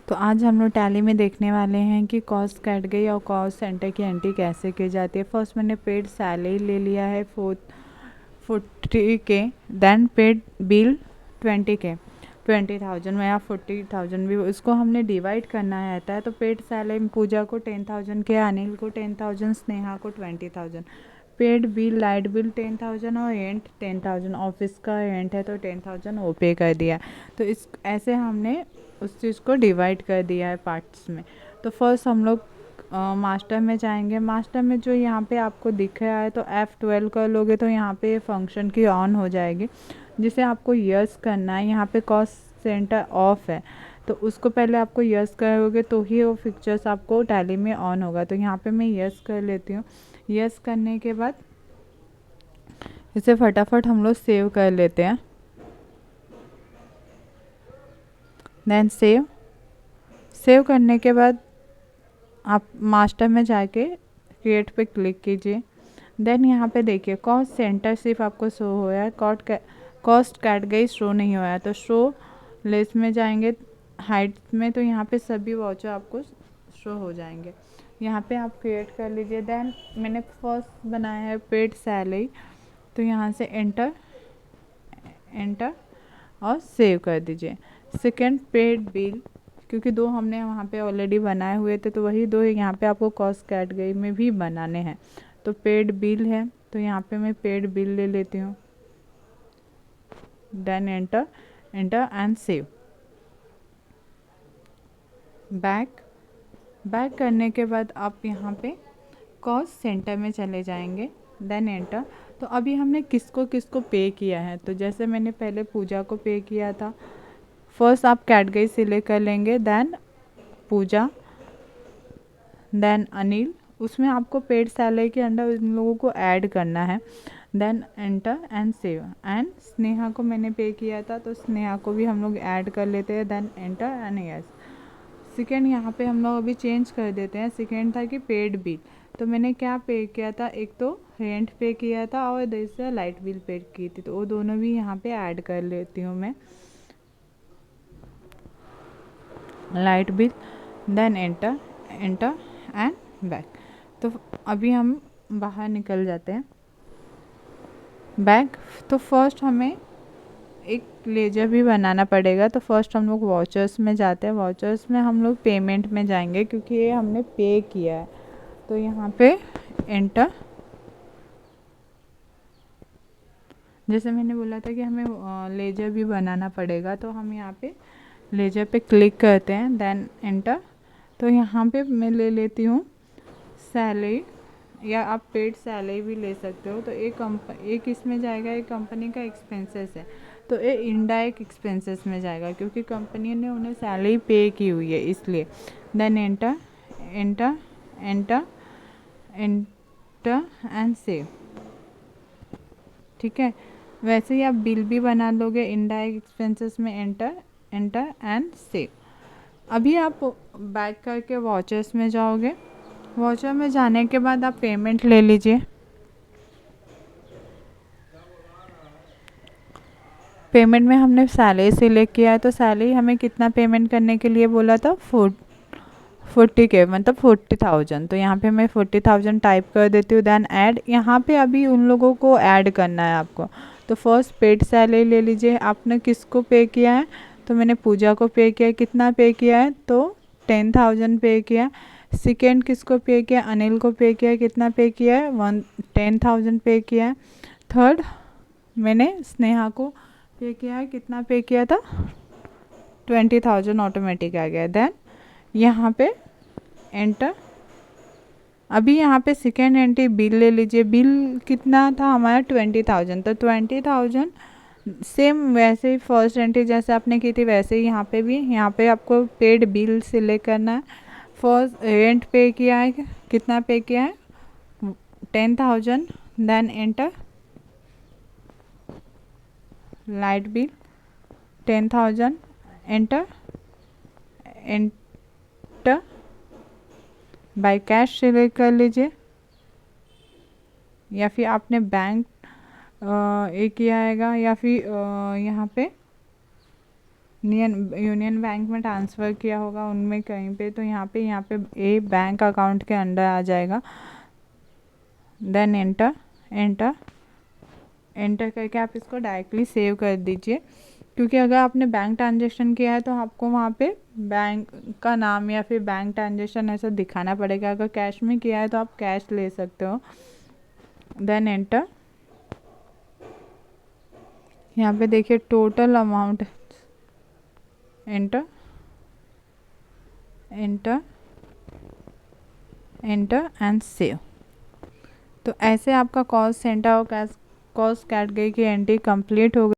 तो आज हम लोग टैली में देखने वाले हैं कि कॉस्ट कट गई और कॉस्ट सेंटर की एंट्री कैसे की जाती है। फर्स्ट मैंने पेड सैलरी ले लिया है 40K, then paid bill 20K, 20,000 या 40,000 भी उसको हमने डिवाइड करना रहता है। तो पेड सैलरी पूजा को 10,000 के, अनिल को 10,000, स्नेहा को 20,000। पेड बिल लाइट बिल 10,000 और रेंट 10,000, ऑफिस का रेंट है तो 10,000 वो पे कर दिया। तो इस ऐसे हमने उस चीज़ को डिवाइड कर दिया है पार्ट्स में। तो फर्स्ट हम लोग मास्टर में जाएंगे। मास्टर में जो यहाँ पे आपको दिख रहा है तो F12 कर लोगे तो यहाँ पे फंक्शन की ऑन हो जाएगी, जिसे आपको यस करना है। यहाँ पे कॉस्ट सेंटर ऑफ है तो उसको पहले आपको यस करोगे तो ही वो पिक्चर्स आपको टैली में ऑन होगा। तो यहाँ पे मैं यस कर लेती हूँ। यस करने के बाद इसे फटाफट हम लोग सेव कर लेते हैं। देन सेव करने के बाद आप मास्टर में जाके क्रिएट पे क्लिक कीजिए। देन यहाँ पे देखिए कॉस्ट सेंटर सिर्फ आपको शो हो रहा है, कॉस्ट कैटेगरी शो नहीं हो रहा है। तो शो लिस्ट में जाएंगे हाइट में, तो यहाँ पे सभी वाउचर आपको शो हो जाएंगे। यहाँ पे आप क्रिएट कर लीजिए। देन मैंने फर्स्ट बनाया है पेड सैलरी, तो यहाँ से एंटर और सेव कर दीजिए। सेकेंड पेड बिल, क्योंकि दो हमने वहाँ पे ऑलरेडी बनाए हुए थे तो वही दो यहाँ पे आपको कॉस्ट कैटेगरी में भी बनाने हैं। तो पेड बिल है तो यहाँ पे मैं पेड बिल ले लेती हूँ। Then enter and save. Back करने के बाद आप यहाँ पे कॉस्ट सेंटर में चले जाएंगे। Then enter. तो अभी हमने किसको किसको पे किया है, तो जैसे मैंने पहले पूजा को पे किया था। फर्स्ट आप कैटेगरी सिलेक्ट कर लेंगे, देन पूजा, देन अनिल। उसमें आपको पेड सैलरी के अंडर इन लोगों को ऐड करना है। Then enter and save. And Sneha को मैंने पे किया था तो स्नेहा को भी हम लोग ऐड कर लेते हैं। Then enter and yes. Second यहाँ पे हम लोग अभी चेंज कर देते हैं। सेकेंड था कि पेड बिल, तो मैंने क्या पे किया था, एक तो रेंट पे किया था और दूसरा लाइट बिल पे की थी, तो वो दोनों भी यहाँ पे ऐड कर लेती हूँ मैं। Light bill, then enter and back. तो अभी हम बाहर निकल जाते हैं। बैक। तो फर्स्ट हमें एक लेजर भी बनाना पड़ेगा। तो फर्स्ट हम लोग वाउचर्स में जाते हैं। वाउचर्स में हम लोग पेमेंट में जाएंगे क्योंकि ये हमने पे किया है। तो यहाँ पे एंटर, जैसे मैंने बोला था कि हमें लेजर भी बनाना पड़ेगा, तो हम यहाँ पे लेजर पे क्लिक करते हैं। Then enter. तो यहाँ पे मैं ले लेती हूँ सैलरी, या आप पेड सैलरी भी ले सकते हो। तो एक इसमें जाएगा, एक कंपनी का एक्सपेंसेस है तो ये इनडायरेक्ट एक्सपेंसेस में जाएगा क्योंकि कंपनी ने उन्हें सैलरी पे की हुई है इसलिए। Then enter enter enter enter and save. ठीक है, वैसे ही आप बिल भी बना लोगे इनडायरेक्ट एक्सपेंसेस में। Enter and save. अभी आप बैक करके वाउचर्स में जाओगे। वाउचर में जाने के बाद आप पेमेंट ले लीजिए। पेमेंट में हमने सैलरी सिलेक्ट किया है, तो सैलरी हमें कितना पेमेंट करने के लिए बोला था, 40K मतलब 40,000। तो यहाँ पे मैं 40,000 टाइप कर देती हूँ। Then add. यहाँ पे अभी उन लोगों को ऐड करना है आपको। तो फर्स्ट पेड सैलरी ले लीजिए। आपने किसको पे किया है, तो मैंने पूजा को पे किया है। कितना पे किया है, तो 10,000 पे किया। सेकेंड किसको पे किया, अनिल को पे किया है। कितना पे किया है, 10,000 पे किया है। थर्ड मैंने स्नेहा को पे किया है। कितना पे किया था, 20,000 ऑटोमेटिक आ गया। देन यहाँ पे एंटर। अभी यहाँ पे सेकेंड एंट्री बिल ले लीजिए। बिल कितना था हमारा, 20,000। तो 20,000 सेम वैसे ही फर्स्ट एंट्री जैसे आपने की थी वैसे ही यहाँ पे भी, यहाँ पे आपको पेड बिल सिलेक्ट करना है। फर्स्ट रेंट पे किया है, कितना पे किया है, 10,000। Then enter. Light bill 10,000, enter enter. By cash select कर लीजिए, या फिर आपने बैंक एक किया आएगा, या फिर यहाँ पे यूनियन बैंक में ट्रांसफ़र किया होगा उनमें कहीं पे, तो यहाँ पे ए बैंक अकाउंट के अंडर आ जाएगा। देन एंटर एंटर एंटर करके आप इसको डायरेक्टली सेव कर दीजिए, क्योंकि अगर आपने बैंक ट्रांजेक्शन किया है तो आपको वहाँ पे बैंक का नाम या फिर बैंक ट्रांजेक्शन ऐसा दिखाना पड़ेगा। अगर कैश में किया है तो आप कैश ले सकते हो। देन एंटर, यहाँ पे देखिए total amount, enter enter enter and save. तो ऐसे आपका कॉस्ट सेंटर और कॉस्ट कैटेगरी की एंट्री कंप्लीट हो गई।